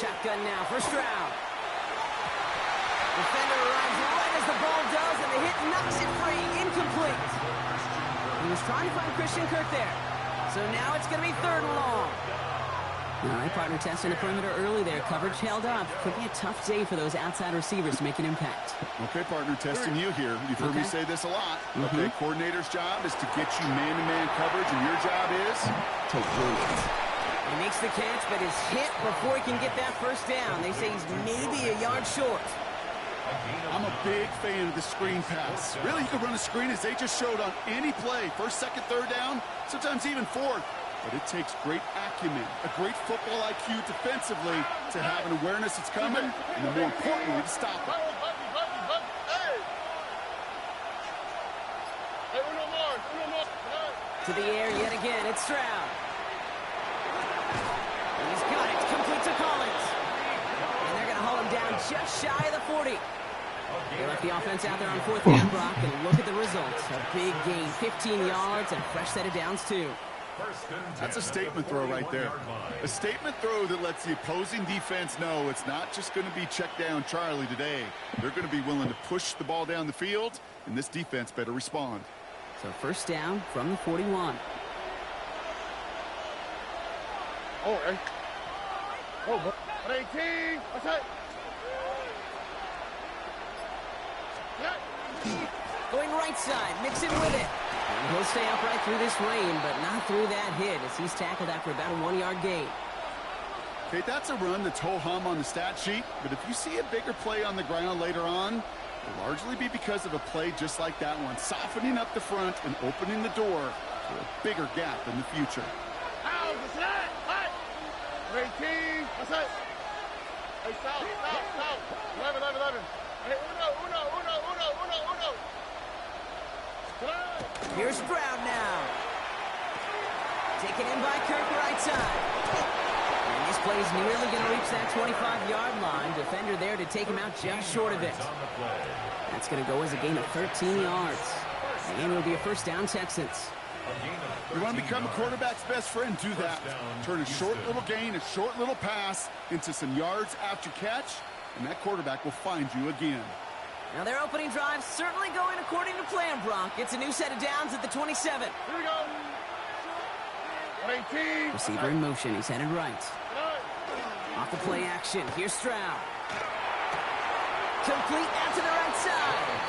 Shotgun now for Stroud. Defender arrives right as the ball does, and the hit knocks it free. Incomplete. He was trying to find Christian Kirk there. So now it's going to be 3rd and long. All right, partner testing the perimeter early there. Coverage held up. Could be a tough day for those outside receivers to make an impact. Okay, partner, testing you here. You've heard me say this a lot. Okay, coordinator's job is to get you man-to-man coverage, and your job is to win it. He makes the catch, but is hit before he can get that first down. They say he's maybe a yard short. I'm a big fan of the screen pass. Really, you can run a screen as they just showed on any play. 1st, 2nd, 3rd down, sometimes even 4th. But it takes great acumen, a great football IQ defensively to have an awareness it's coming, and more importantly, to stop it. To the air yet again, it's Stroud. He's got it, complete to Collins. And they're going to haul him down just shy of the 40. They left the offense out there on 4th down, Brock, and look at the results. A big gain, 15 yards, and a fresh set of downs, too. That's a statement throw right there. A statement throw that lets the opposing defense know it's not just going to be check down Charlie today. They're going to be willing to push the ball down the field, and this defense better respond. So 1st down from the 41. Oh, hey. Oh, 18. What's that? Going right side, mixing with it. And he'll stay upright through this rain, but not through that hit as he's tackled after about a 1-yard gain. Okay, that's a run that's ho-hum on the stat sheet, but if you see a bigger play on the ground later on, it'll largely be because of a play just like that one, softening up the front and opening the door for a bigger gap in the future. Out, what's that? What? 18. What's that? Hey, south. 11. Hey, uno. Here's Stroud now. Taken in by Kirk right side. And this play's nearly going to reach that 25-yard line. Defender there to take him out just short of it. That's going to go as a gain of 13 yards. And it'll be a 1st down, Texans. You want to become a quarterback's best friend, do that. Turn a short little gain, a short little pass into some yards after catch, and that quarterback will find you again. Now their opening drive certainly going according to plan, Brock. It's a new set of downs at the 27. Here we go. 18. Receiver in motion. He's headed right. Off the play action. Here's Stroud. Complete out to the right side.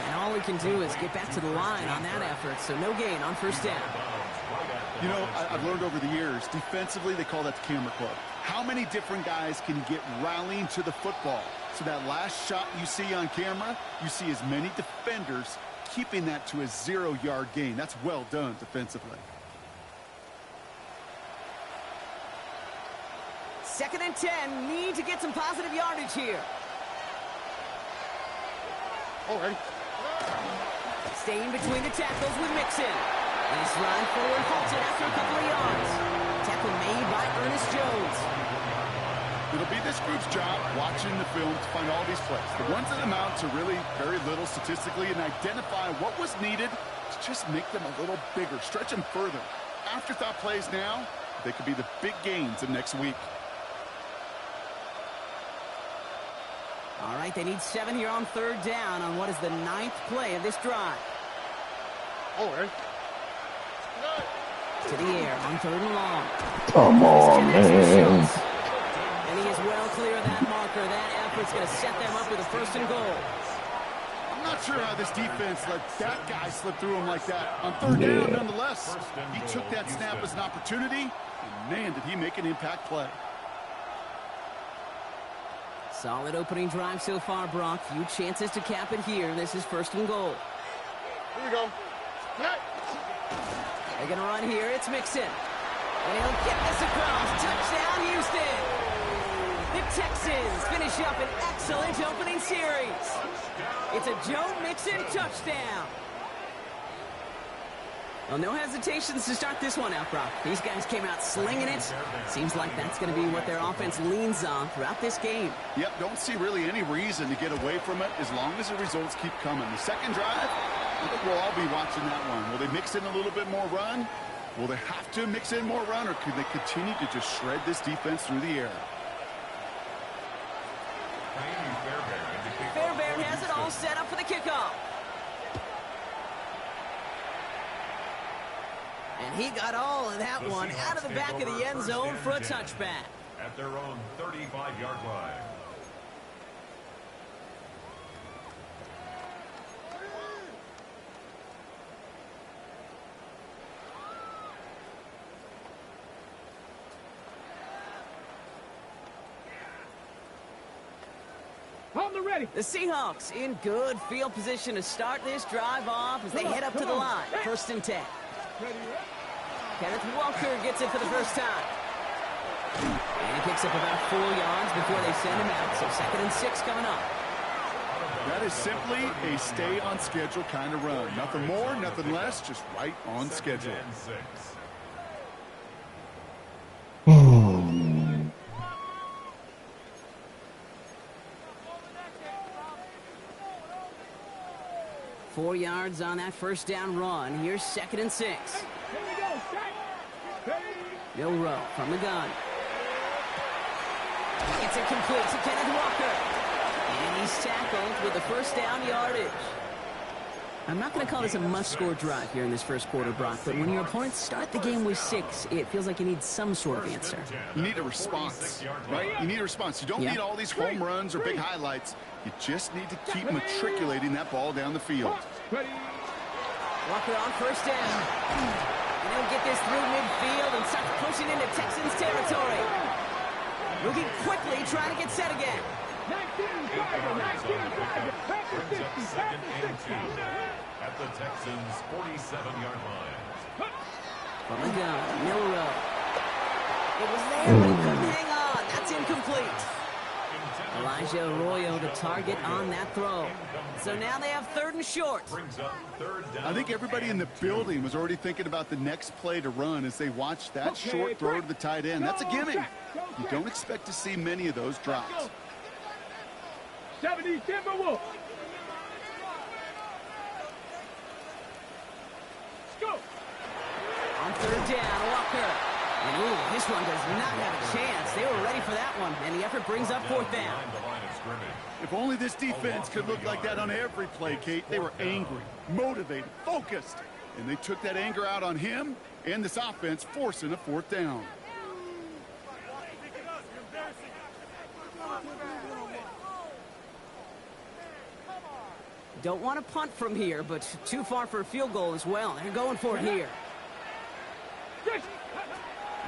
And all he can do is get back to the line on that effort, so no gain on 1st down. You know, I've learned over the years, defensively, they call that the camera club. How many different guys can you get rallying to the football? So that last shot you see on camera, you see as many defenders keeping that to a 0-yard gain. That's well done defensively. 2nd and 10. Need to get some positive yardage here. Oh, hey. Staying between the tackles with Mixon. Nice run forward, halted after a couple of yards. Tackle made by Ernest Jones. It'll be this group's job watching the film to find all these plays. The ones that amount to really very little statistically and identify what was needed to just make them a little bigger, stretch them further. Afterthought plays now, they could be the big gains of next week. All right, they need 7 here on 3rd down on what is the 9th play of this drive. Oh, hey. To the air on 3rd and long. Come on, man. And he is well clear of that marker. That effort's going to set them up with a 1st and goal. I'm not sure how this defense let that guy slip through him like that. On 3rd down, nonetheless, he took that snap as an opportunity, and man, did he make an impact play. Solid opening drive so far, Brock. Few chances to cap it here. This is 1st and goal. Here we go. They're going to run here. It's Mixon. And he'll get this across. Touchdown, Houston. The Texans finish up an excellent opening series. It's a Joe Mixon touchdown. Well, no hesitations to start this one out, Brock. These guys came out slinging it. Seems like that's going to be what their offense leans on throughout this game. Yep, don't see really any reason to get away from it as long as the results keep coming. The second drive, I think we'll all be watching that one. Will they mix in a little bit more run? Will they have to mix in more run, or could they continue to just shred this defense through the air? and has it all set up for the kickoff. And he got all of that one out of the back of the end zone for a touchback. At their own 35-yard line. The Seahawks in good field position to start this drive off as they head up to the line. 1st and 10. Kenneth Walker gets it for the first time. And he picks up about 4 yards before they send him out. So 2nd and 6 coming up. That is simply a stay on schedule kind of run. Nothing more, nothing less, just right on schedule. 4 yards on that 1st down run. Here's 2nd and 6. Milrow from the gun. It's incomplete to Kenneth Walker. And he's tackled with the 1st down yardage. I'm not going to call this a must-score drive here in this 1st quarter, Brock, but when your opponents start the game with 6, it feels like you need some sort of answer. You need a response, right? You need a response. You don't need all these home runs or big highlights. You just need to keep matriculating that ball down the field. Walker on 1st down. And he'll get this through midfield and start pushing into Texans territory. Moving quickly, trying to get set again. 2nd and 2 at the Texans' 47-yard line. From the gun, Milrow. It was there, but he couldn't hang on. That's incomplete. Elijah Arroyo the target on that throw. So now they have 3rd and short. I think everybody in the building was already thinking about the next play to run as they watched that short throw to the tight end. That's a gimme. You don't expect to see many of those drops. 70 Timberwolves. On 3rd down, Walker. And ooh, this one does not have a chance. They were ready for that one, and the effort brings up 4th down. If only this defense could look like that on every play, Kate. They were angry, motivated, focused, and they took that anger out on him and this offense, forcing a 4th down. Don't want to punt from here, but too far for a field goal as well. They're going for it here.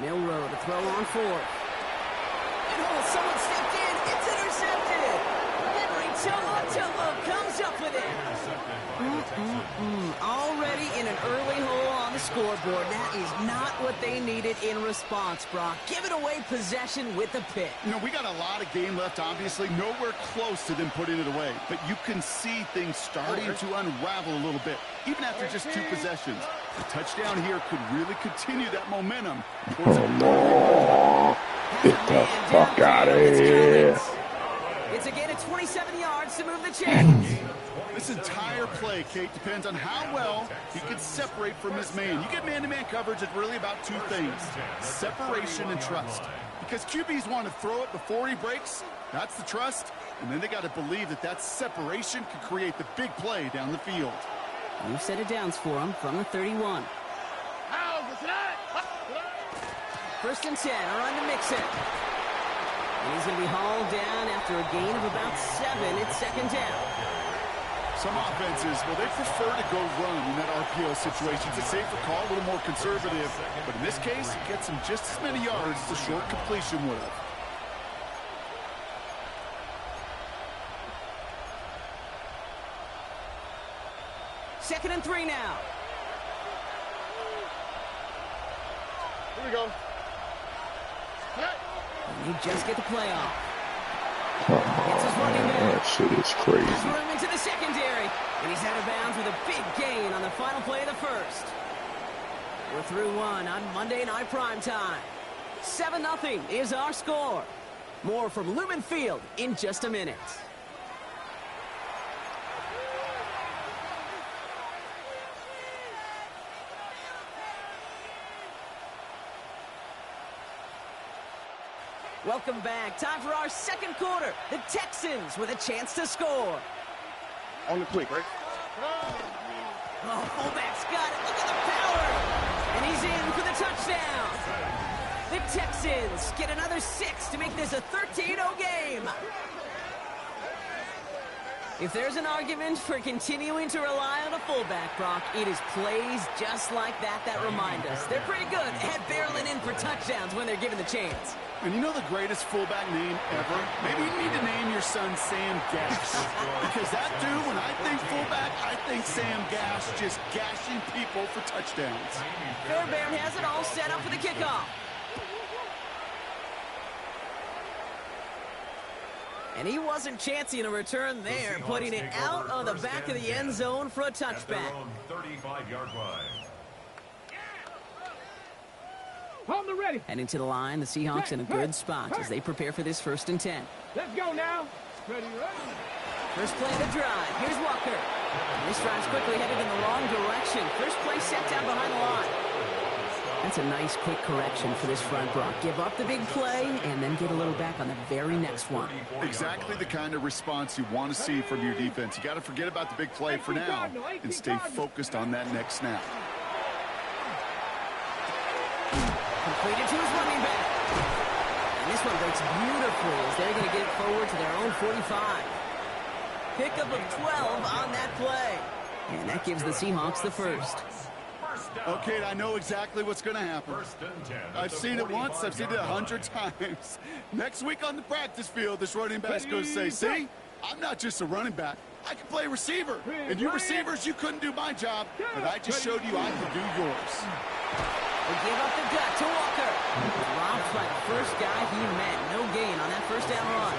Milrow to throw on 4th. And oh, someone stepped in. It's intercepted. Henry To'o comes up with it. Already in an early hole on the scoreboard. That is not what they needed in response, Brock. Giving away possession with a pick. You know, we got a lot of game left, obviously. Nowhere close to them putting it away. But you can see things starting to unravel a little bit, even after just 2 possessions. A touchdown here could really continue that momentum. Oh, get the fuck out of here. It's again at 27 yards to move the chains. This entire play, Kate, depends on how well he can separate from his man. You get man-to-man coverage, it's really about 2 things, separation and trust. Because QBs want to throw it before he breaks, that's the trust, and then they got to believe that that separation can create the big play down the field. New set of downs for him from the 31. 1st and 10, a run to Mixon. And he's going to be hauled down after a gain of about 7. It's 2nd down. Some offenses, well, they prefer to go run in that RPO situation. It's a safer call, a little more conservative. But in this case, it gets him just as many yards as a short completion would have. Second and 3 now. Here we go. And he just get the play off. That shit is crazy. Has room into the secondary. And he's out of bounds with a big gain on the final play of the 1st. We're through 1 on Monday Night Primetime. 7-0 is our score. More from Lumen Field in just a minute. Welcome back. Time for our 2nd quarter. The Texans with a chance to score. On the quick, right? Oh, fullback's got it. Look at the power. And he's in for the touchdown. The Texans get another 6 to make this a 13-0 game. If there's an argument for continuing to rely on a fullback, Brock, it is plays just like that remind us. They're pretty good at barreling in for touchdowns when they're given the chance. And you know the greatest fullback name ever? Maybe you need to name your son Sam Gash. Because that dude, when I think fullback, I think Sam Gash just gashing people for touchdowns. Fairbairn has it all set up for the kickoff. And he wasn't chancing a return there, putting it out on the back of the end zone for a touchback. 35-yard line. On the ready. Heading to the line, the Seahawks in a good spot as they prepare for this 1st and 10. Let's go now. Ready. First play of the drive. Here's Walker. And this drive's quickly headed in the wrong direction. First play set down behind the line. That's a nice quick correction for this front, Brock. Give up the big play and then get a little back on the very next one. Exactly the kind of response you want to see from your defense. You got to forget about the big play for now and stay focused on that next snap. Completed to his running back. And this one breaks beautifully as they're going to get it forward to their own 45. Pickup of 12 on that play. And that gives the Seahawks the first. Okay, I know exactly what's going to happen. I've seen it once. I've seen it 100 times. Next week on the practice field, this running back's going to say, see, I'm not just a running back. I can play receiver. And you receivers, you couldn't do my job, but I just showed you I can do yours. They give up the gut to Walker. Dropped by the first guy he met. No gain on that first down run.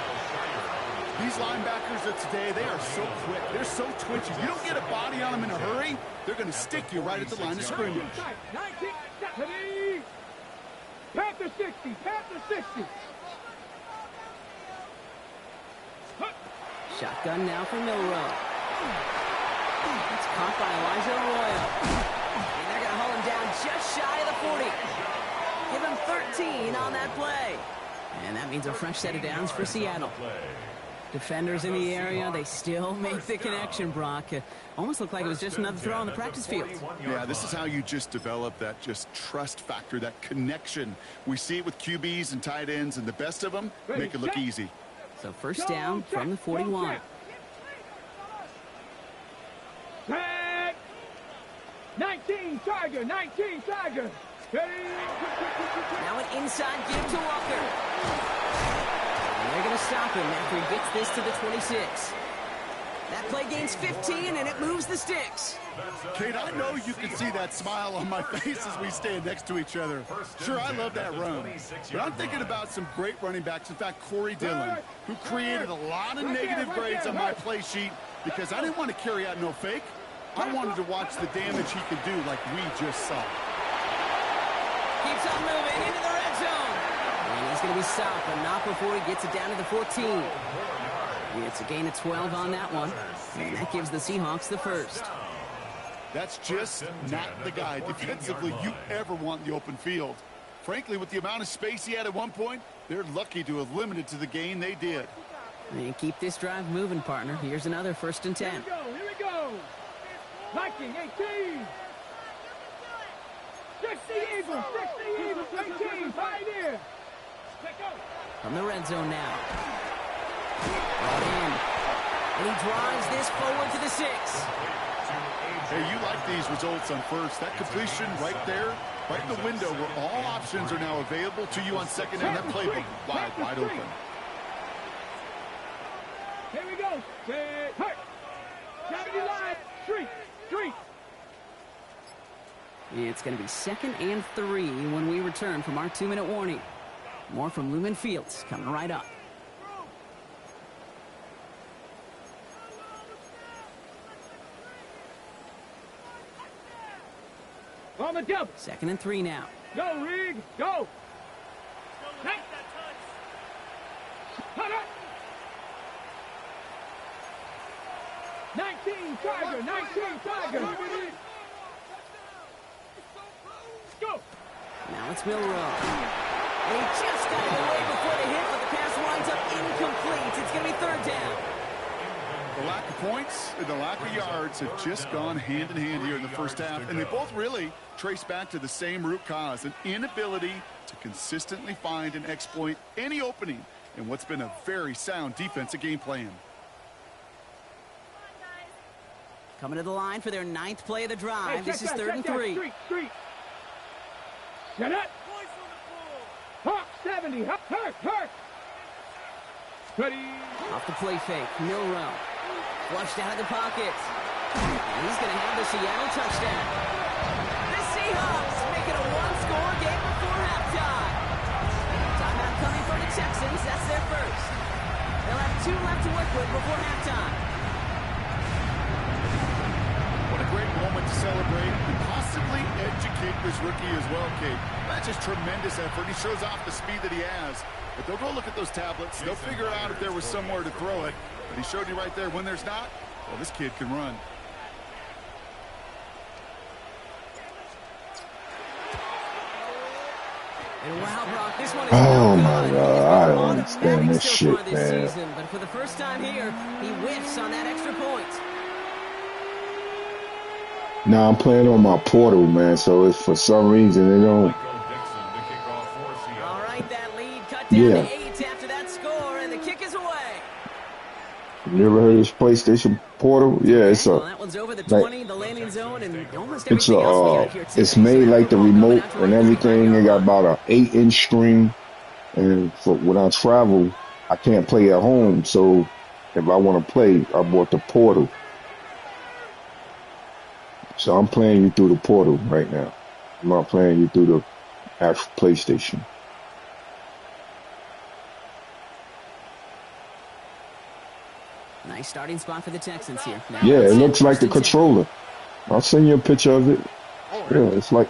These linebackers of today, they are so quick. They're so twitchy. You don't get a body on them in a hurry, they're going to stick you right at the line of scrimmage. 19, Panther 60, Panther 60. Shotgun now for Milrow. It's caught by Elijah Arroyo. And they're going to haul him down just shy of the 40. Give him 13 on that play. And that means a fresh set of downs for Seattle. Defenders in the area, they still make the connection, Brock. Almost looked like it was just another throw on the practice field. Yeah, this is how you just develop that just trust factor, that connection. We see it with QBs and tight ends, and the best of them make it look easy. So first down from the 41. 19 Tiger, 19 Tiger. Now an inside give to Walker. And they're going to stop him after he gets this to the 26. That play gains 15, and it moves the sticks. Kate, I know you can see that smile on my face as we stand next to each other. Sure, I love that run. But I'm thinking about some great running backs. In fact, Corey Dillon, who created a lot of negative grades on my play sheet because I didn't want to carry out no fake. I wanted to watch the damage he could do like we just saw. Keeps on moving into the red zone. And he's going to be stopped, but not before he gets it down to the 14. It's a gain of 12 on that one. And that gives the Seahawks the first. That's just not the guy defensively you ever want in the open field. Frankly, with the amount of space he had at one point, they're lucky to have limited to the gain they did. And keep this drive moving, partner. Here's another 1st and 10. Here we go. Viking 18. 60 Eagles, 18, Pioneer. From the red zone now. Brought in. And he drives this forward to the 6. Hey, you like these results on first. That completion right there, right in the window where all options are now available to you on second and that playbook wide open. Here we go. Hey. 70 line. Street. It's going to be 2nd and 3 when we return from our 2-minute warning. More from Lumen Fields coming right up. On the jump. 2nd and 3 now. Go, Rig. Go. Hey. 19 Tiger. 19 Tiger. Go. Now it's Milrow. And he just got it away before the hit, but the pass winds up incomplete. It's going to be 3rd down. The lack of points, the lack of yards have just gone hand in hand here in the first half, and they both really trace back to the same root cause, an inability to consistently find and exploit any opening in what's been a very sound defensive game plan. Coming to the line for their 9th play of the drive. Hey, this is 3rd and 3. Street. Get it. Hawk 70. Hurt. Ready. Off the play fake. Milrow. Flushed out of the pocket. And he's going to have the Seattle touchdown. The Seahawks make it a one-score game before halftime. Timeout coming for the Texans. That's their first. They'll have 2 left to work with before halftime. What a great moment to celebrate and possibly educate this rookie as well, Kate. That's just tremendous effort. He shows off the speed that he has. But they'll go look at those tablets. They'll figure out if there was somewhere to throw it. But he showed you right there when there's not. Well, this kid can run. And wow, Brock, this one is Oh no my good. God, I don't understand this shit, man. Season, but for the first time here, he whiffs on that extra point. Now I'm playing on my portal, man, so if for some reason they don't. All right, that lead cut down Yeah. to 8 after that score, and the kick is away. You ever heard of this PlayStation Portal? Yeah, it's Well, a that one's over the like 20, the landing zone, and almost it's everything else we got here today. it's made So like the ball coming remote out to and our everything. 35-yard It got line. about an 8-inch screen, and for when I travel, I can't play at home. So if I want to play, I bought the Portal. So I'm playing you through the Portal right now. I'm not playing you through the actual PlayStation. Nice starting spot for the Texans here. Now Yeah, it's it set, looks like first the and 10. controller. I'll send you a picture of it. Yeah, it's like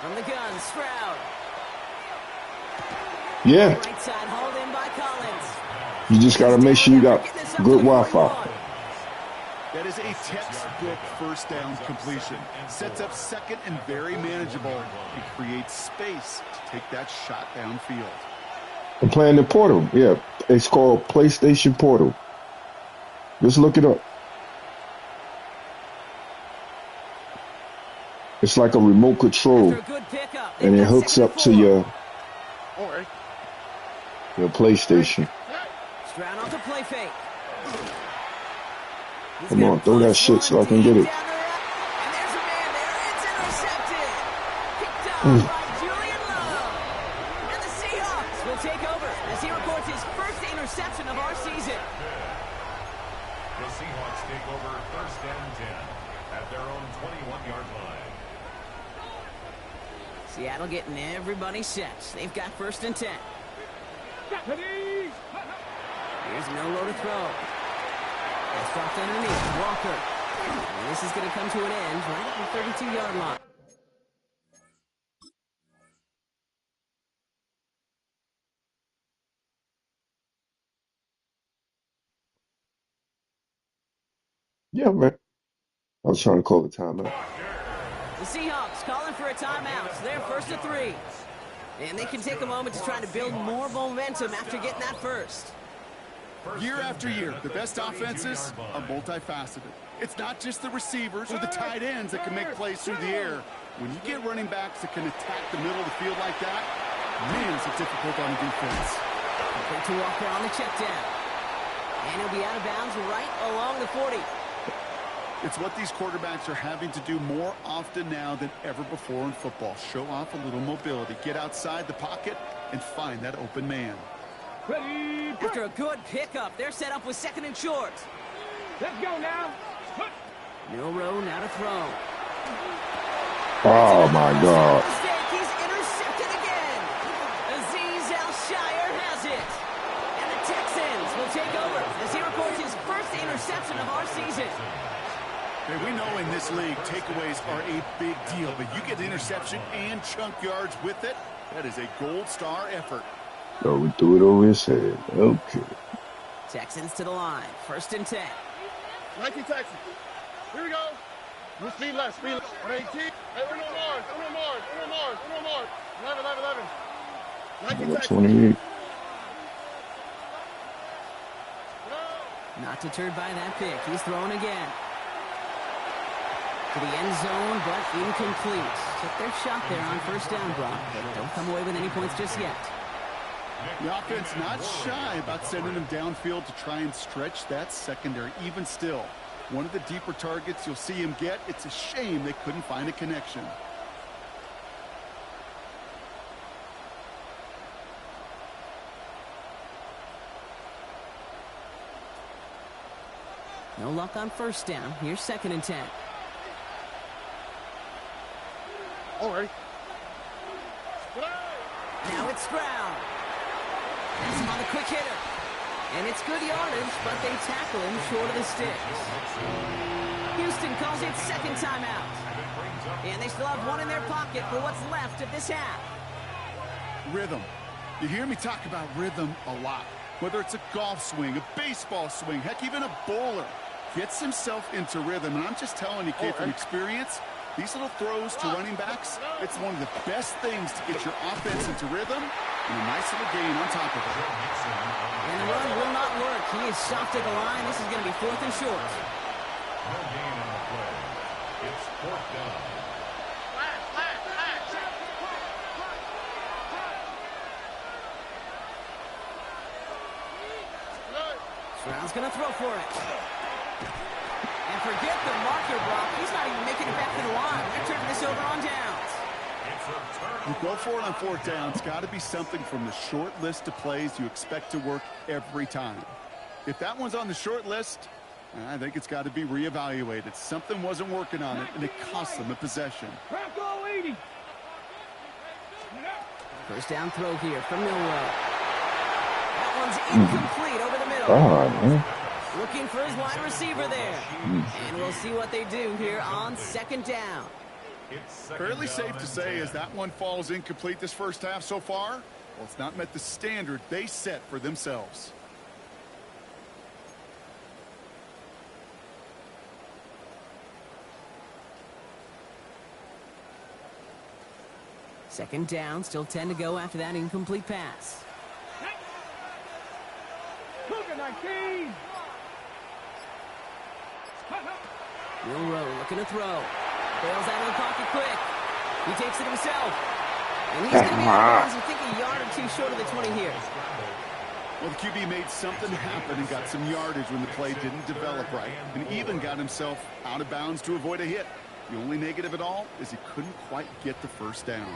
From the gun, Stroud. yeah. Right side hauled in by Collins. You just gotta make sure you got good Wi-Fi. That is a textbook first down completion. Sets up second and very manageable. It creates space to take that shot downfield. I'm playing the Portal. Yeah, it's called PlayStation Portal. Just look it up. It's like a remote control, After a good pickup, and it they've got hooks 2nd up and to 4. your PlayStation. Stroud off the play fake. He's Come gonna on, throw that push shit so one I can get deep it. down the right. And there's a man there. It's intercepted. Picked up by Julian Lowe. And the Seahawks will take over as he records his first interception of our season. The Seahawks take over 1st and 10 at their own 21-yard line. Seattle getting everybody set. They've got 1st and 10. Here's no low to throw. That's dropped underneath. Walker. And this is going to come to an end right at the 32-yard line. Yeah, man. I was trying to call the timeout. The Seahawks calling for a timeout. So they're 1st and 3. And they can take a moment to try to build more momentum after getting that first. Year after year, the best offenses are multifaceted. It's not just the receivers or the tight ends that can make plays through the air. When you get running backs that can attack the middle of the field like that, man, is it difficult on defense. Complete to Walker on the check down. And he'll be out of bounds right along the 40. It's what these quarterbacks are having to do more often now than ever before in football. Show off a little mobility, get outside the pocket, and find that open man. After a good pickup, they're set up with 2nd and short. Let's go now. Milrow now to throw. Oh my God. Mistake. He's intercepted again. Azeez Al-Shire has it. And the Texans will take over as he records his first interception of our season. Hey, we know in this league, takeaways are a big deal, but you get interception and chunk yards with it, that is a gold star effort. So we threw it over his head. Okay. Texans to the line. 1st and 10. 19 Texans. Here we go. We'll speed left, speed left. 118. Hey, Uno Mars. 11. 19 Number Texans. 28. Not not deterred by that pick. He's throwing again. To the end zone, but incomplete. Took their shot there on first down, Brock, but don't come away with any points just yet. The offense not shy about sending them downfield to try and stretch that secondary. Even still, one of the deeper targets you'll see him get. It's a shame they couldn't find a connection. No luck on first down. Here's 2nd and 10. All right. Now it's Stroud. That's him on the quick hitter. And it's good yardage, but they tackle him short of the sticks. Houston calls it 2nd timeout. And they still have one in their pocket for what's left of this half. Rhythm. You hear me talk about rhythm a lot. Whether it's a golf swing, a baseball swing, heck, even a bowler gets himself into rhythm. And I'm just telling you, kid, from experience, these little throws to running backs, it's one of the best things to get your offense into rhythm and a nice little gain on top of it. And the run will not work. He is stopped at the line. This is going to be 4th and short. No gain on the play. It's 4th down. Stroud's going to throw for it. And forget the marker, Brock. He's not even making it back to the line. They're turning this over on downs. You go for it on 4th down. It's got to be something from the short list of plays you expect to work every time. If that one's on the short list, I think it's got to be reevaluated. Something wasn't working on it, and it cost them a possession. Bronco 80. First down throw here from Milroe. That one's incomplete over the middle. Man. Looking for his wide receiver there. And we'll see what they do here on 2nd down. Fairly safe to say as that one falls incomplete this first half so far, well, it's not met the standard they set for themselves. Second down, still 10 to go after that incomplete pass. Cougar 19. Milroe looking to throw. Bails out of the pocket quick. He takes it himself. And he's going to be out of bounds, I think, a yard or two short of the 20 here. Well, the QB made something happen and got some yardage when the play didn't develop right, and even got himself out of bounds to avoid a hit. The only negative at all is he couldn't quite get the first down.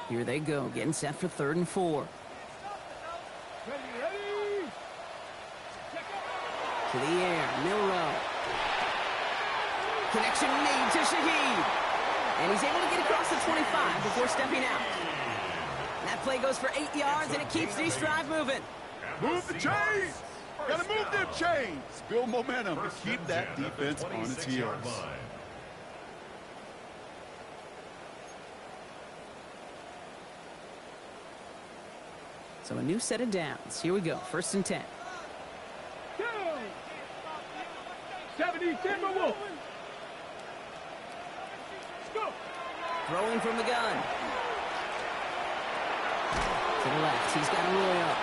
Here they go, getting set for 3rd and 4. Ready. To the air, Milroe. Connection made to Shaheed. And he's able to get across the 25 before stepping out. That play goes for 8 yards, and it keeps these drive moving. Move the chains! Gotta move them chains! Build momentum and keep that defense on its heels. So a new set of downs. Here we go, 1st and 10. 70 Timberwolves. Go. Throwing from the gun. To the left, he's got Roy up.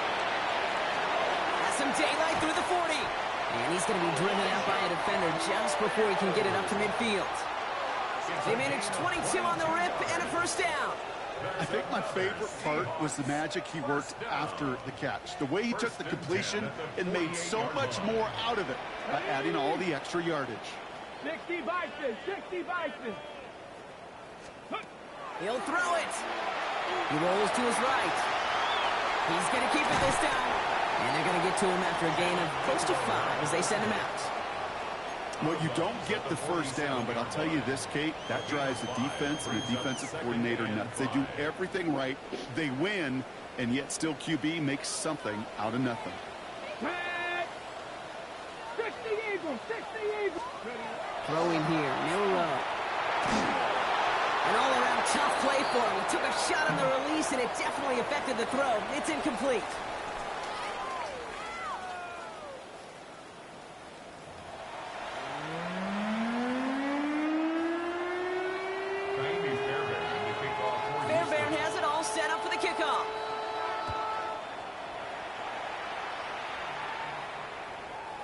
Has some daylight through the 40. And he's going to be driven out by a defender just before he can get it up to midfield. They managed 22 on the rip and a first down. I think my favorite part was the magic he worked after the catch. The way he took the completion and made so much more out of it by adding all the extra yardage. 60 Bison. 60 Bison. He'll throw it. He rolls to his right. He's going to keep it this time. And they're going to get to him after a gain of close to 5 as they send him out. Well, you don't get the first down, but I'll tell you this, Kate, that drives the defense and the defensive coordinator nuts. They do everything right. They win, and yet still QB makes something out of nothing. 60 Eagles. 60 Eagles. Throwing here, Milroe. An all-around tough play for him. He took a shot on the release, and it definitely affected the throw. It's incomplete.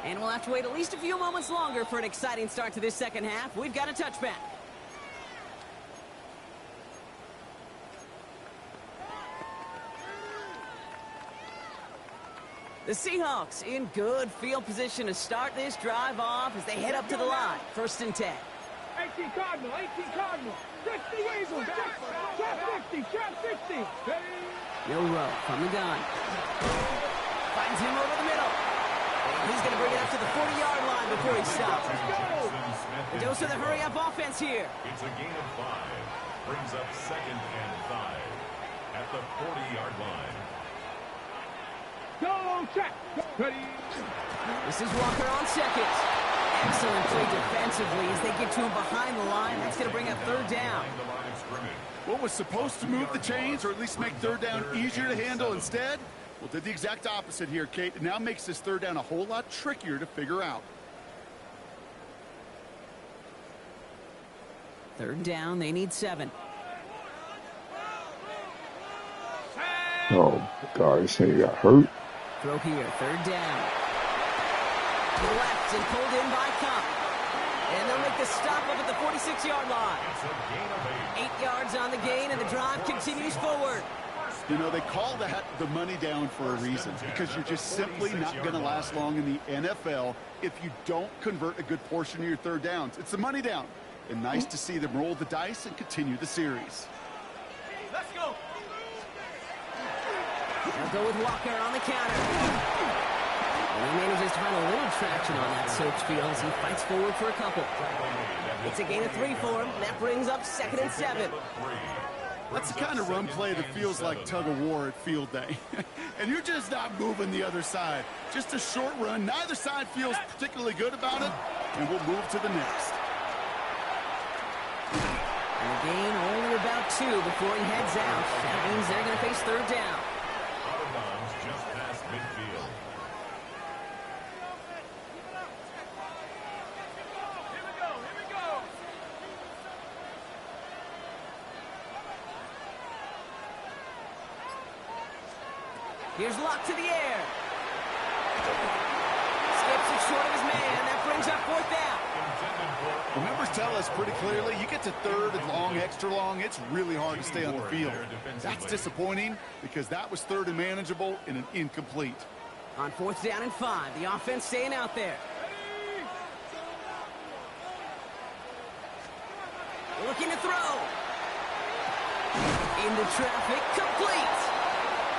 And we'll have to wait at least a few moments longer for an exciting start to this second half. We've got a touchback. The Seahawks in good field position to start this drive off as they head up to the line. 1st and 10. 18 Cardinal, 18 Cardinal. 60 Eagles, trap 50, trap 50. Bill Rowe from the gun. Finds him over the middle. And he's going to bring it up to the 40-yard line before he stops. The dose of the hurry-up offense here. It's a gain of 5. Brings up 2nd and 5 at the 40-yard line. Go, check. Ready. This is Walker on 2nd. Excellent play defensively as they get to him behind the line. That's going to bring up 3rd down. What was supposed to move the chains or at least make 3rd down easier to handle instead? Well, did the exact opposite here, Kate. It now makes this 3rd down a whole lot trickier to figure out. 3rd down, they need 7. Oh, God, this thing got hurt. Throw here, 3rd down. To the left and pulled in by Cup. And they'll make the stop up at the 46-yard line. 8 yards on the gain, and the drive continues forward. You know, they call that the money down for a reason, because you're just simply not going to last long in the NFL if you don't convert a good portion of your 3rd downs. It's the money down. And nice to see them roll the dice and continue the series. Let's go. They'll go with Walker on the counter. And he manages to find a little traction on that search field as he fights forward for a couple. It's a gain of 3 for him. That brings up 2nd and 7. That's the kind of run play that feels like tug-of-war at field day. And you're just not moving the other side. Just a short run. Neither side feels particularly good about it. And we'll move to the next. And the gain only about 2 before he heads out. That means they're going to face 3rd down. Out of bounds just past midfield. Here's Locke to the air. Skips it short of his man. That brings up 4th down. The numbers tell us pretty clearly, you get to 3rd and long, extra long, it's really hard to stay on the field. That's disappointing because that was 3rd and manageable and an incomplete. On 4th down and 5, the offense staying out there. Looking to throw. Into traffic, complete.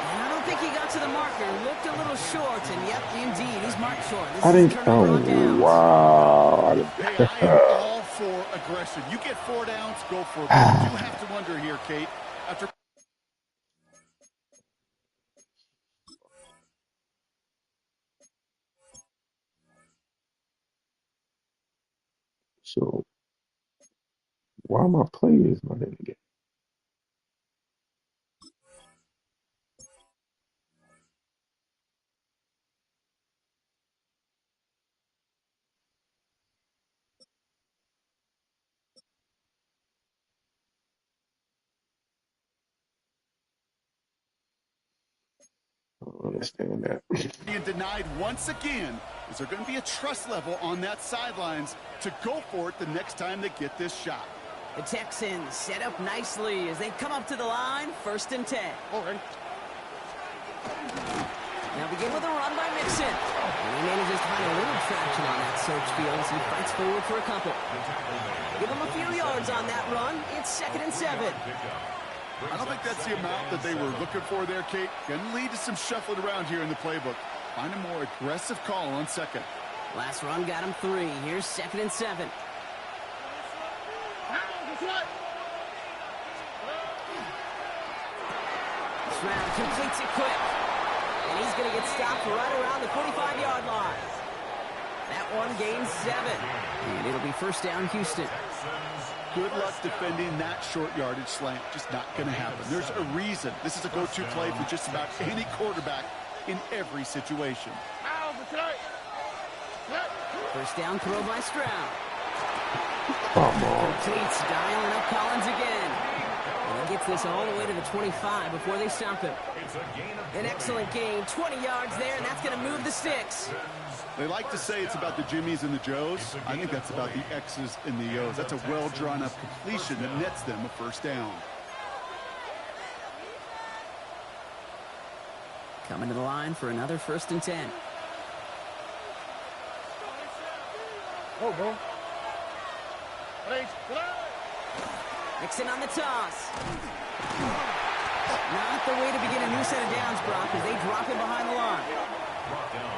And I don't think he got to the marker. Looked a little short, and yep, indeed, he's marked short. This I is didn't. turnover on Oh, downs. wow. Hey, I am all for aggression. You get 4 downs, go for it. But you do have to wonder here, Kate, after So, why my players not in the game? I don't understand that. being denied once again, is there going to be a trust level on that sidelines to go for it the next time they get this shot? The Texans set up nicely as they come up to the line. 1st and 10. Okay. Now begin with a run by Mixon. And he manages to find a little traction on that search field as he fights forward for a couple. Give him a few yards on that run. It's 2nd and 7. I don't think that's the amount that they were looking for there, Kate. Going to lead to some shuffling around here in the playbook. Find a more aggressive call on 2nd. Last run got him 3. Here's 2nd and 7. Stroud completes it quick. And he's going to get stopped right around the 45-yard line. That one gains 7. And it'll be 1st down, Houston. Good luck defending that short yardage slant. Just not going to happen. There's a reason. This is a go-to play for just about any quarterback in every situation. 1st down throw by Stroud. Come on. Completes, dialing up Collins again. And he gets this all the way to the 25 before they stop him. An excellent gain, 20 yards there, and that's going to move the sticks. They like to say it's about the Jimmies and the Joes. I think that's about the X's and the O's. That's a well-drawn-up completion that nets them a first down. Coming to the line for another 1st and 10. Oh, bro. Mixon on the toss. Not the way to begin a new set of downs, Brock, as they drop him behind the line.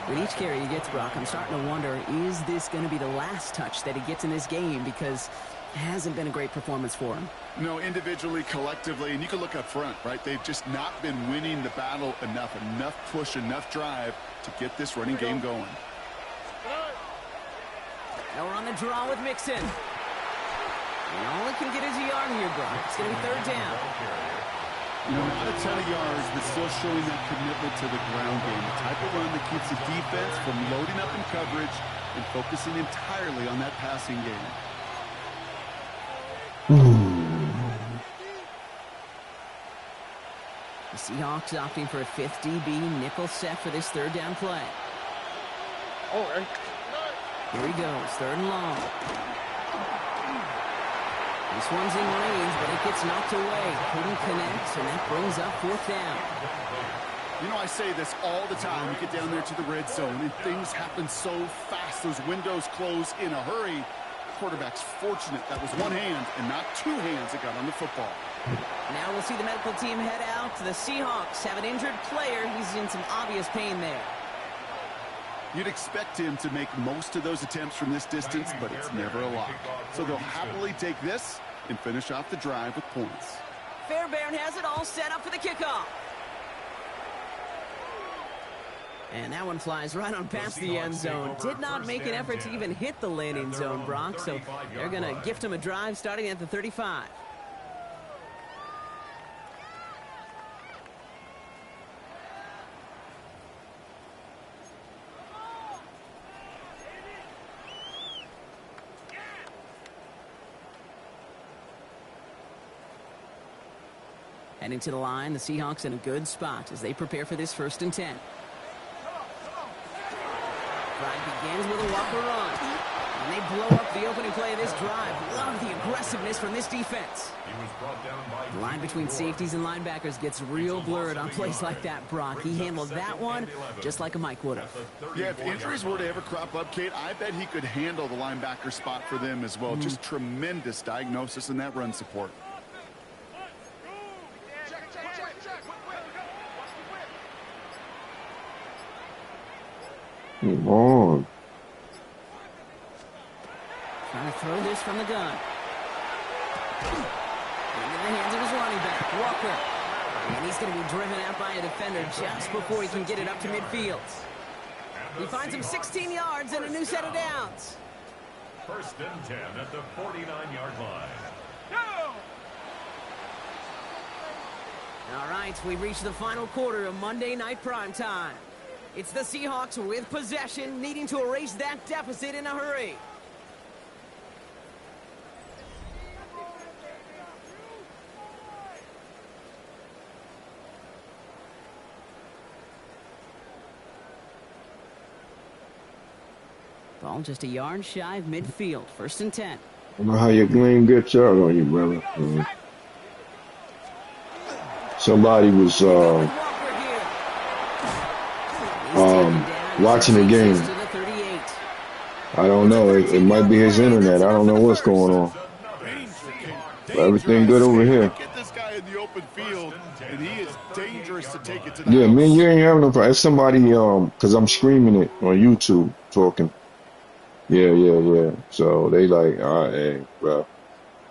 With each carry he gets, Brock, I'm starting to wonder, is this going to be the last touch that he gets in this game? Because it hasn't been a great performance for him. No, individually, collectively, and you can look up front, right? They've just not been winning the battle enough push, enough drive to get this running game going. Now we're on the draw with Mixon. And all it can get is a yard here, Brock. It's going to be 3rd down. You know, not a ton of yards, but still showing that commitment to the ground game. The type of run that keeps the defense from loading up in coverage and focusing entirely on that passing game. The Seahawks opting for a 5th DB nickel set for this 3rd down play. Oh, hey. Here he goes, 3rd and long. This one's in range, but it gets knocked away. Couldn't connect, and that brings up 4th down. You know, I say this all the time. We get down there to the red zone, and things happen so fast. Those windows close in a hurry. Quarterback's fortunate that was one hand and not 2 hands that got on the football. Now we'll see the medical team head out. The Seahawks have an injured player. He's in some obvious pain there. You'd expect him to make most of those attempts from this distance, but it's never a lock. So they'll happily take this and finish off the drive with points. Fairbairn has it all set up for the kickoff. And that one flies right on past the end zone. Did not make an effort to even hit the landing zone, Brock, so they're going to gift him a drive starting at the 35. Heading to the line, the Seahawks in a good spot as they prepare for this 1st and 10. Drive begins with a Walker run. And they blow up the opening play of this drive. Love the aggressiveness from this defense. The line between safeties and linebackers gets real blurred on plays like that, Brock. He handled that one just like a Mike would have. Yeah, if injuries were to ever crop up, Kate, I bet he could handle the linebacker spot for them as well. Just tremendous diagnosis in that run support. Come on. Trying to throw this from the gun. Into the hands of his running back, Walker. And he's going to be driven out by a defender just before he can get it up to midfield. He finds him 16 yards and a new set of downs. 1st and 10 at the 49-yard line. All right, we've reached the final quarter of Monday Night Primetime. It's the Seahawks with possession, needing to erase that deficit in a hurry. Ball just a yard shy of midfield. 1st and 10. I don't know how your game gets out on you, brother. Somebody was watching the game. I don't know. It might be his internet. I don't know what's going on. But everything good over here. Get this guy in the open field, and he is dangerous to take it to the Yeah, house. man, you ain't having no problem. It's somebody, because I'm streaming it on YouTube, talking. Yeah. So they like, all right, hey, bro,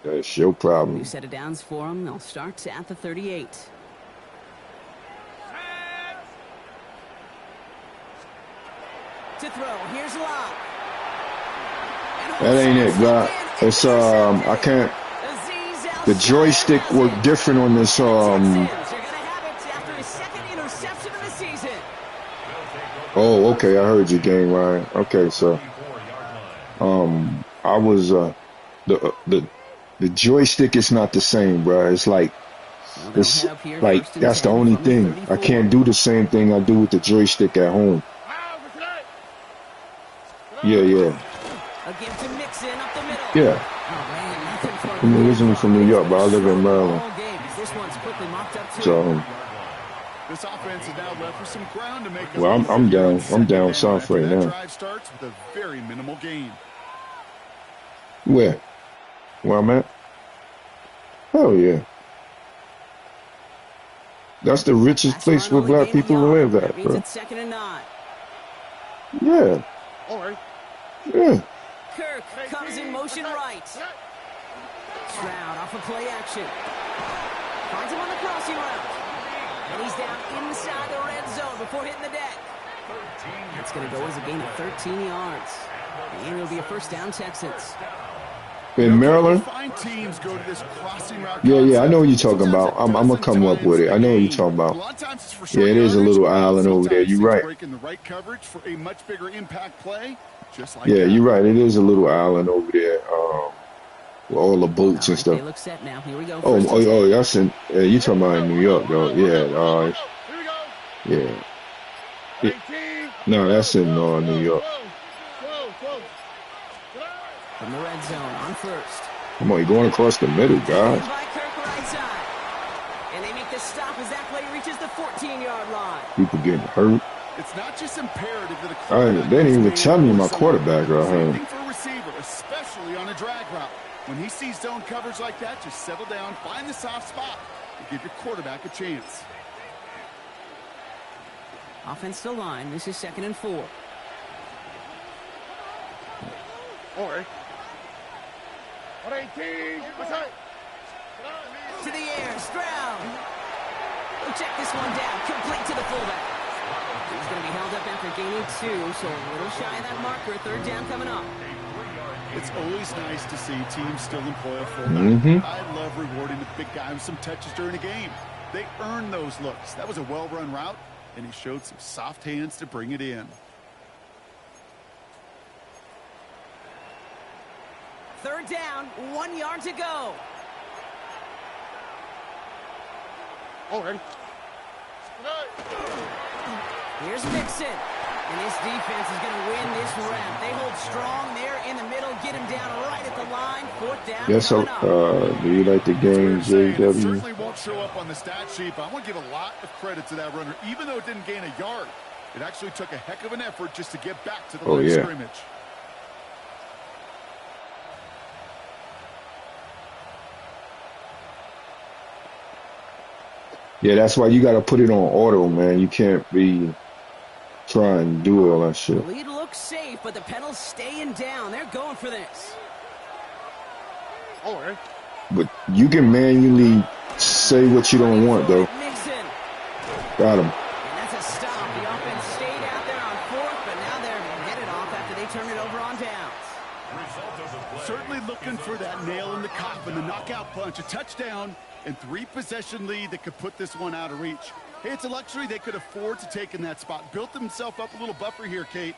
that's your problem. New set of downs for him. They'll start at the 38. To throw. Here's Locke. That ain't it, bro. It's I can't. The joystick worked different on this. Oh, okay. I heard your game, Ryan. Okay, so I was the joystick is not the same, bro. It's like that's the only thing. I can't do the same thing I do with the joystick at home. Yeah, yeah, A give to Mixon up the middle. yeah. Oh, man, nothing for I'm originally from New York, but I live in Maryland. all game. This one's quickly mopped up, too. So, This offense is now left with some ground to make up. well, I'm down. I'm down south after right that now. drive starts with a very minimal gain. Where? Where I'm at? Hell yeah. That's the richest Last place run where only black gained a people yard. live That at, means bro. it's 2nd and 9. Yeah, All right. yeah. Kirk comes in motion right. Stroud off of play action. Finds him on the crossing route. And he's down inside the red zone before hitting the deck. That's going to go as a gain of 13 yards. And it'll be a first down, Texans. In Maryland? Find teams go to this crossing route Yeah, I know what you're concept. talking about. Sometimes I'm gonna it come up doesn't with it. I know what you're times talking the about. game. A lot of times it's for Yeah, short it is a yardage. little island over there. Sometimes You're it's right. breaking the right coverage for a much bigger impact play, just like Yeah, that. you're right. It is a little island over there. With all the boats and They stuff. look set now. Here we go. Oh, First and 10. oh, that's in. You talking about in New York, though? Yeah, all right. Here we go. Yeah. Yeah. 18. No, that's in New York. Whoa. From the red zone on first. Come on, you're going across the middle, guys. By Kirk right side. And they make the stop as that play reaches the 14-yard line. People getting hurt. It's not just imperative that a They quarterback didn't even is tell me made my or something. quarterback right Same here. thing for a receiver, especially on a drag route. When he sees zone coverage like that, just settle down, find the soft spot, and give your quarterback a chance. Offensive line. This is 2nd and 4. All right. 118. What's that? To the air. Stroud. He'll check this one down. Complete to the fullback. He's going to be held up after gaining 2, so a little shy of that marker. 3rd down coming up. It's always nice to see teams still employ a fullback. I love rewarding the big guy with some touches during a game. They earn those looks. That was a well-run route, and he showed some soft hands to bring it in. 3rd down. 1 yard to go. All right. Here's Mixon. And this defense is going to win this round. They hold strong there in the middle. Get him down right at the line. 4th down Yes, coming up. do you like the game, It JW? certainly won't show up on the stat sheet, but I want to give a lot of credit to that runner. Even though it didn't gain a yard, it actually took a heck of an effort just to get back to the line of scrimmage. Yeah, that's why you got to put it on auto, man. You can't be trying to do all that shit. The lead looks safe, but the pedals staying down. They're going for this. All right. But you can manually say what you don't want, though. Mixon. Got him. And that's a stop. The offense stayed out there on 4th, but now they're headed off after they turn it over on downs. Certainly looking for that nail in the coffin, the knockout punch, a touchdown, and 3-possession lead that could put this one out of reach. Hey, it's a luxury they could afford to take in that spot. Built themselves up a little buffer here, Kate,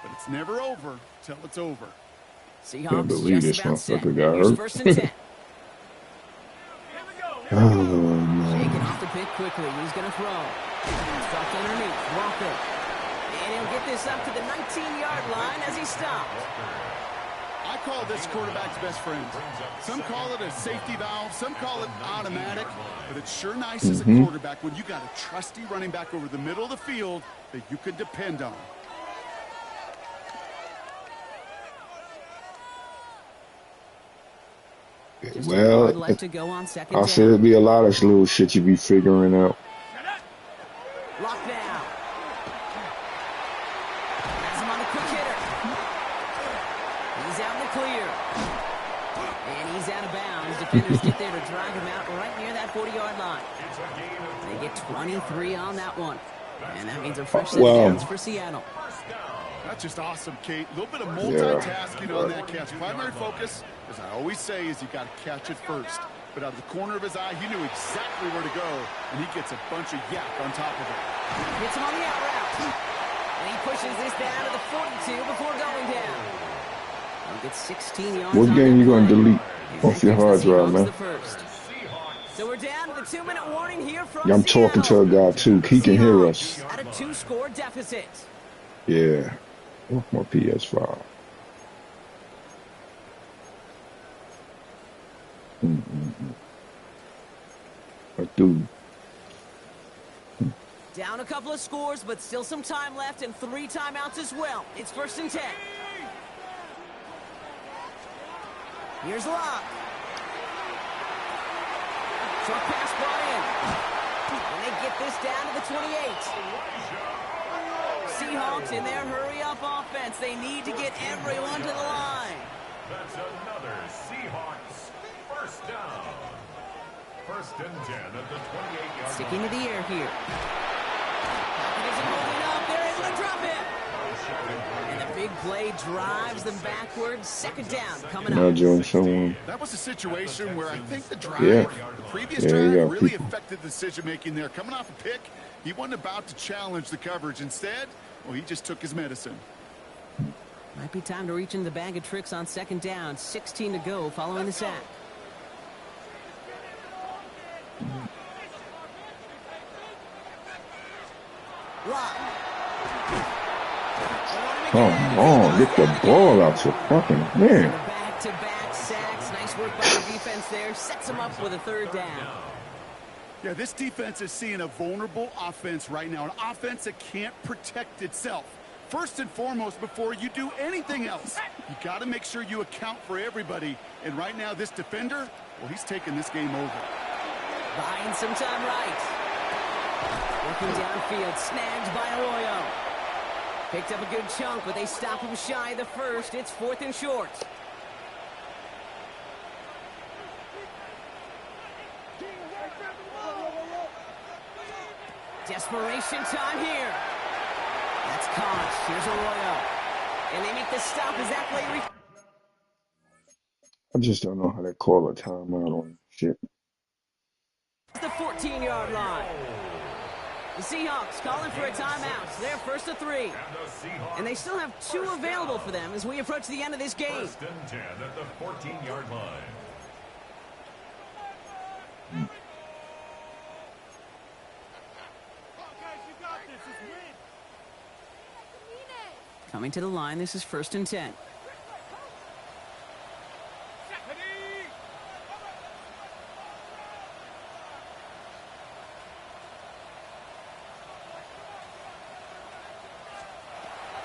but it's never over till it's over. Can't Seahawks believe just this about set. motherfucker got Here's hurt. 1st and 10. Oh, man. Shaking off the pick quickly. He's going to throw. Stopped underneath. Walker. And he'll get this up to the 19-yard line as he stopped. I call this quarterback's best friend. Some call it a safety valve, some call it automatic, but it's sure nice as a quarterback when you got a trusty running back over the middle of the field that you can depend on. Just a Well, yard left to go on 2nd I down. said it'd be a lot of little shit you be figuring out. Lock down. Has him on the quick hitter. He's out in the clear. And he's out of bounds. Defenders get there to drag him out right near that 40-yard line. They get 23 on that one. And that means a fresh set of downs for Seattle. That's just awesome, Kate. A little bit of multitasking on that catch. Primary focus, as I always say, is you got to catch it first. But out of the corner of his eye, he knew exactly where to go, and he gets a bunch of yak on top of it. Hits him on the out route. And he pushes this down to the 42 before going down. He gets 16 yards. What game you gonna delete And off your that hard gives the drive, Seahawks man? the first. So we're down to the 2-minute warning here from Yeah, I'm talking to a guy too. He can hear us. Seahawks at a 2-score deficit. Yeah. What's my PS5? Mm-mm-mm. I do. Down a couple of scores, but still some time left and 3 timeouts as well. It's 1st and 10. Here's Locke. Short pass brought in. And they get this down to the 28. Seahawks in their hurry-up offense. They need to get everyone to the line. That's another Seahawks first down. 1st and 10 at the 28-yard line. Sticking to the air here. It isn't holding up. They're able to drop it. And the big play drives them backwards. 2nd down coming up. That was a situation where I think the drive, Yeah. the previous Yeah, drive, really people. affected the decision-making there. Coming off a pick, he wasn't about to challenge the coverage. Instead, well, he just took his medicine. Might be time to reach into the bag of tricks on 2nd down. 16 to go following the sack. Locke. Come on, get the ball out your fucking man. Back-to-back sacks. Nice work by the defense there. Sets them up with a 3rd down. Yeah, this defense is seeing a vulnerable offense right now, an offense that can't protect itself. First and foremost, before you do anything else, you got to make sure you account for everybody. And right now, this defender, well, he's taking this game over. Buying some time right. Working downfield, snagged by Arroyo. Picked up a good chunk, but they stop him shy of the 1st. It's 4th and short. Desperation time here. That's caught. Here's Arroyo. And they make the stop as that play. I just don't know how they call a timeout on shit. The 14-yard line. The Seahawks calling for a timeout. They're 1st to 3. And they still have 2 available for them as we approach the end of this game. 1st and 10 at the 14-yard line. Coming to the line, this is 1st and 10.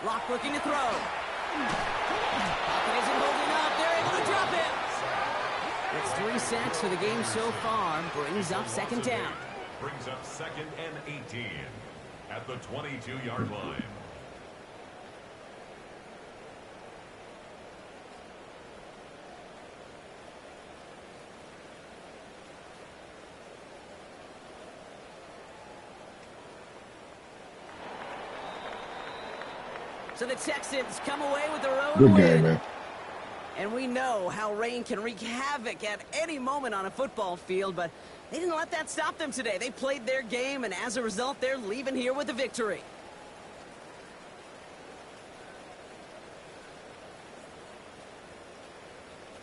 Locke looking to throw. Pocket isn't holding up. They're able to drop it. It's 3 sacks for the game so far. Brings up 2nd down. Brings up 2nd and 18 at the 22-yard line. So the Texans come away with their own Good win. game, man. And we know how rain can wreak havoc at any moment on a football field, but they didn't let that stop them today. They played their game, and as a result, they're leaving here with a victory.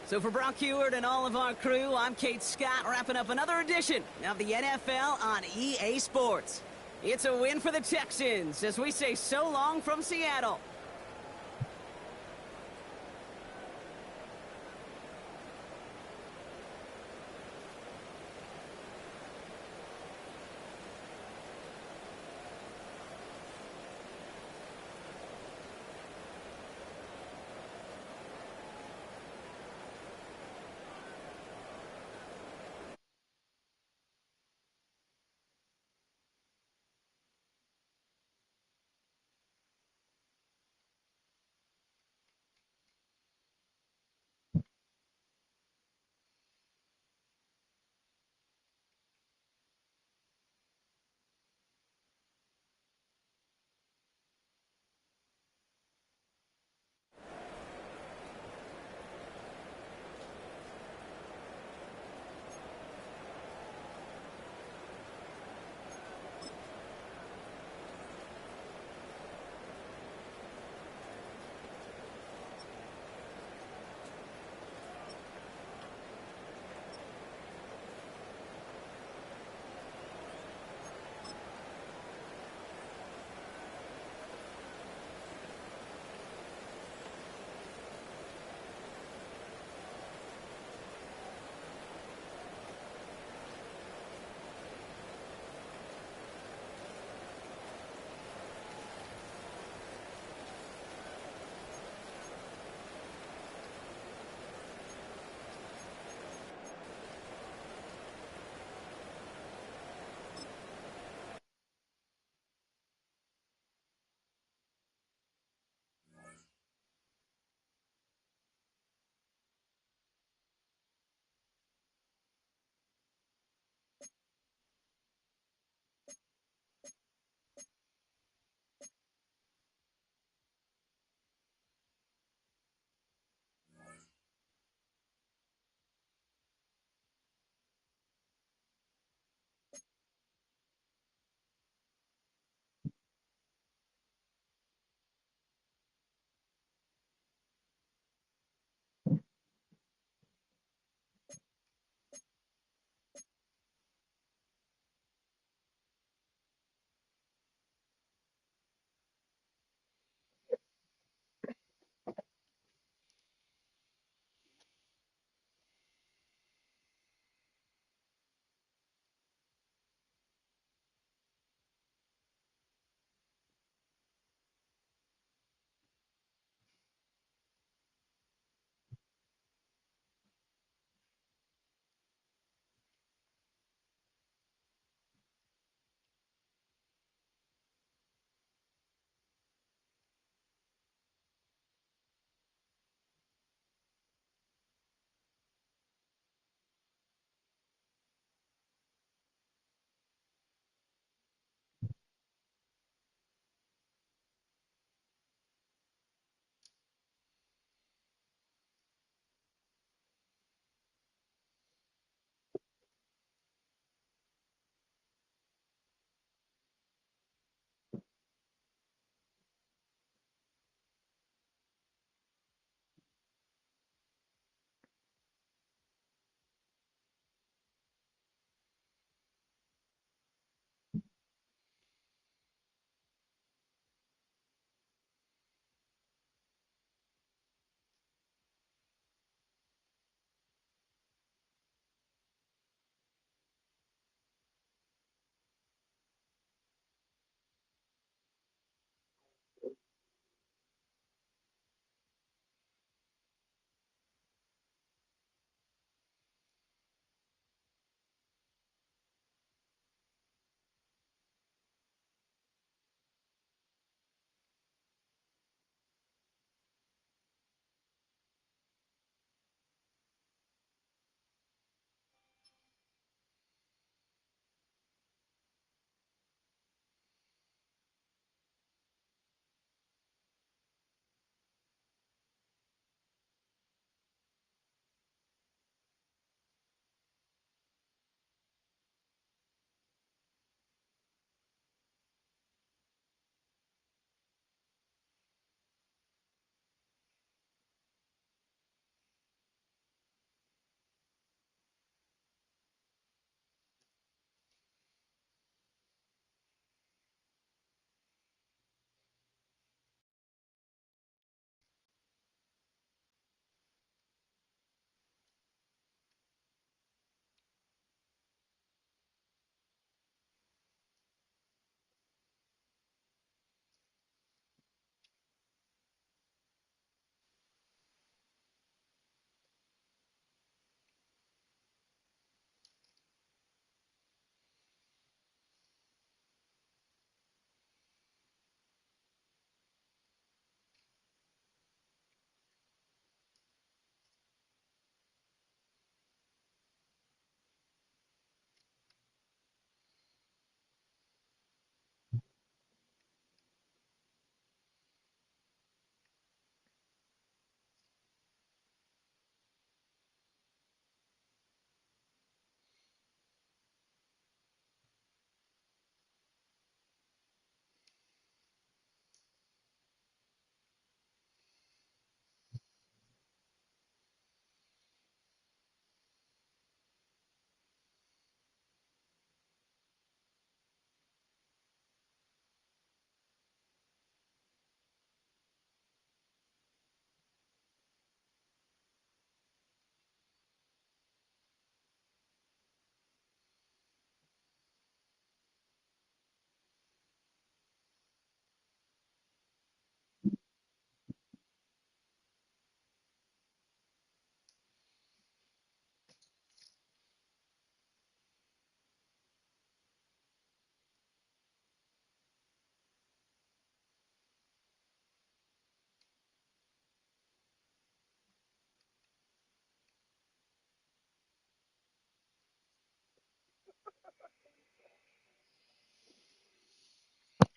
So for Brock Heward and all of our crew, I'm Kate Scott, wrapping up another edition of the NFL on EA Sports. It's a win for the Texans as we say so long from Seattle.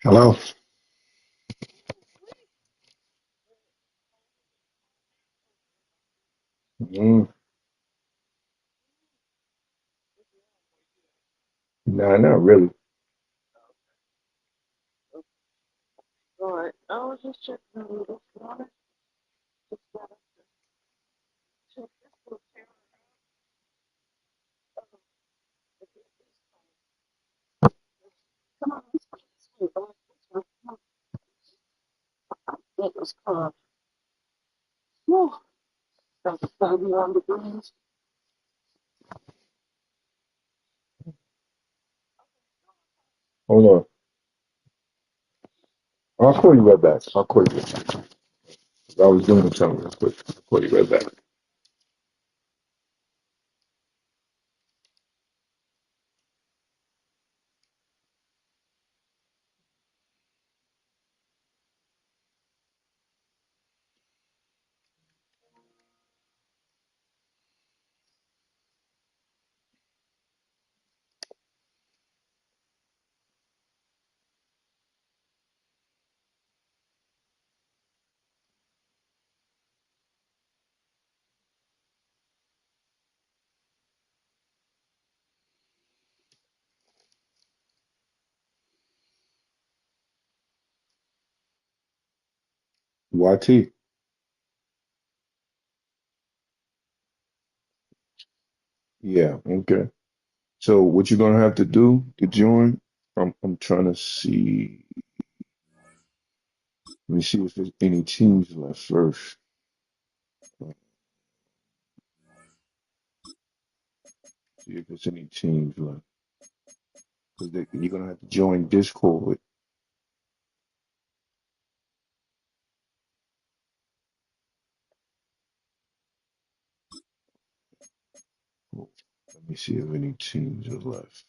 Hello? Mm, nah, not really. Hold on. I'll call you right back. I'll call you right back. I was doing something real quick. I'll call you right back. YT. Yeah, okay. So what you're gonna have to do to join, I'm trying to see. Let me see if there's any teams left first. See if there's any teams left. Because you're gonna have to join Discord. Let me see if any teams are left.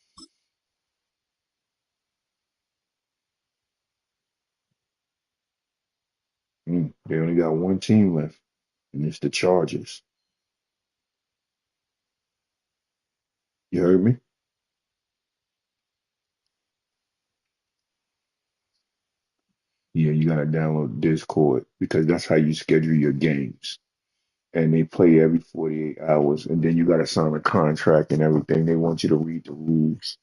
They only got one team left, and it's the Chargers. You heard me? Yeah, you gotta download Discord because that's how you schedule your games. And they play every 48 hours, and then you gotta sign a contract and everything. They want you to read the rules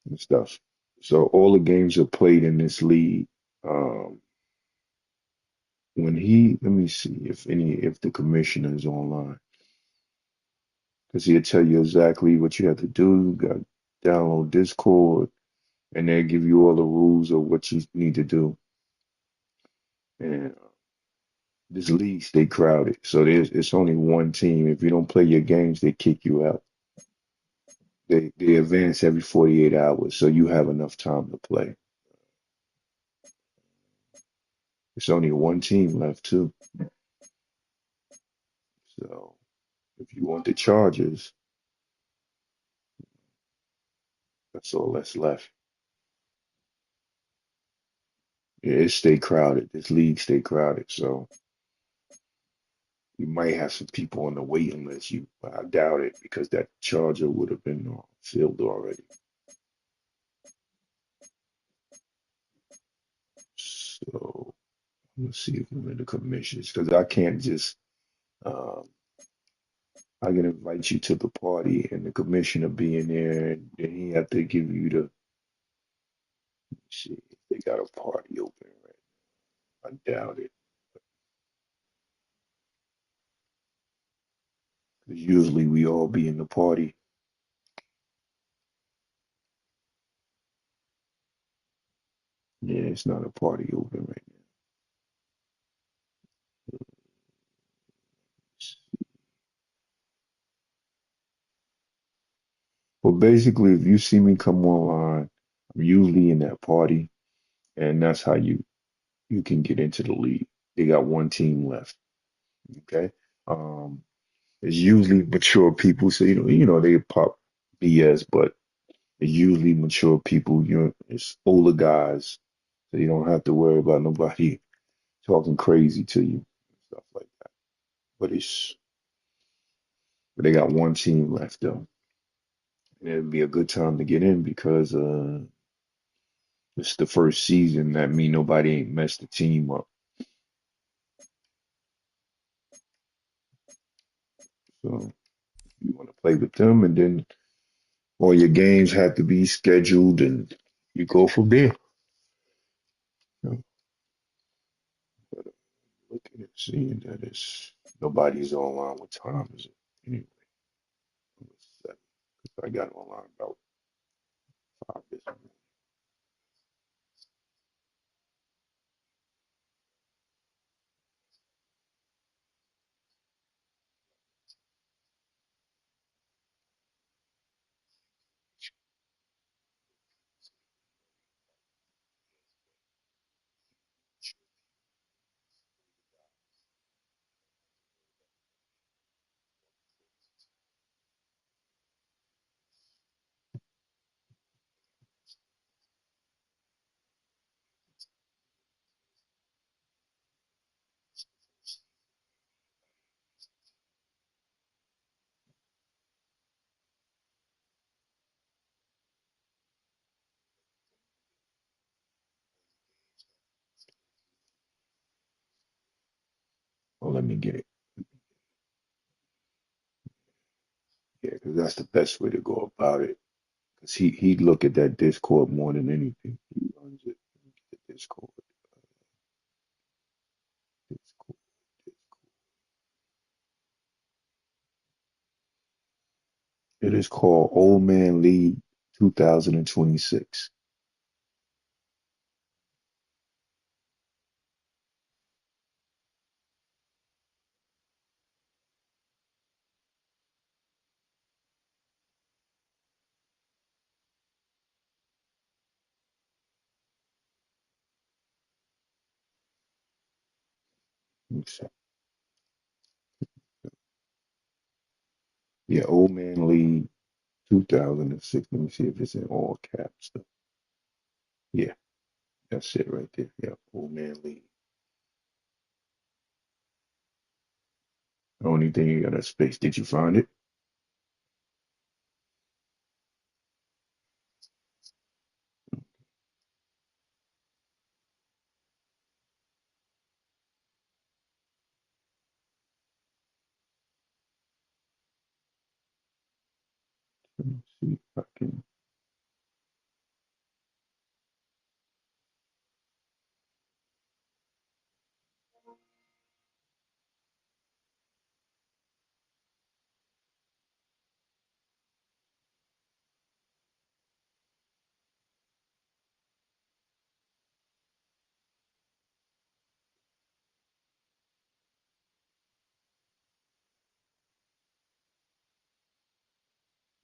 and stuff. So all the games are played in this league. Um, let me see if the commissioner is online, because he'll tell you exactly what you have to do. You got to download Discord, and they'll give you all the rules of what you need to do. And this league stay crowded, so it's only one team. If you don't play your games, they kick you out. They advance every 48 hours, so you have enough time to play. It's only one team left too. So if you want the Chargers, that's all that's left. Yeah, it stay crowded. This league stay crowded, so you might have some people on the waiting list. I doubt it because that Charger would have been filled already. So let's see if I'm in the commissions because I can't just. Um, I can invite you to the party and the commissioner be in there, and then he have to give you the. See if they got a party open right. I doubt it. Because usually we all be in the party. Yeah, it's not a party open right now. Well, basically, if you see me come online, I'm usually in that party, and that's how you can get into the league. They got one team left. Okay. Um, it's usually mature people, so they pop BS, but it's usually mature people. It's older guys, so you don't have to worry about nobody talking crazy to you, stuff like that. But they got one team left though, and it'd be a good time to get in because It's the first season. That mean nobody ain't messed the team up. So you want to play with them, and then all your games have to be scheduled, and you go from there. You know, but looking and seeing that it's nobody's online. What time is it? Anyway, it's 7. I got online about 5 this morning. Well, let me get it. Yeah, because that's the best way to go about it. Because he look at that Discord more than anything. He runs it. The Discord. Discord. It is called Old Man League 2026. Yeah, Old Man League 2006. Let me see if it's in all caps. Yeah, that's it right there. Yeah, Old Man League. The only thing you got a space. Did you find it? Let me see if I can.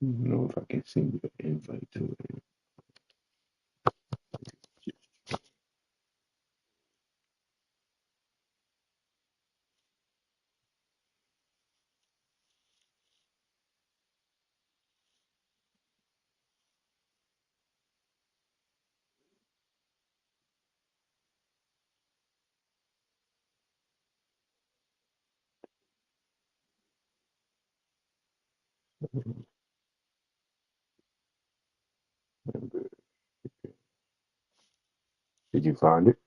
I don't know if I can send you an invite to it. Did you find it?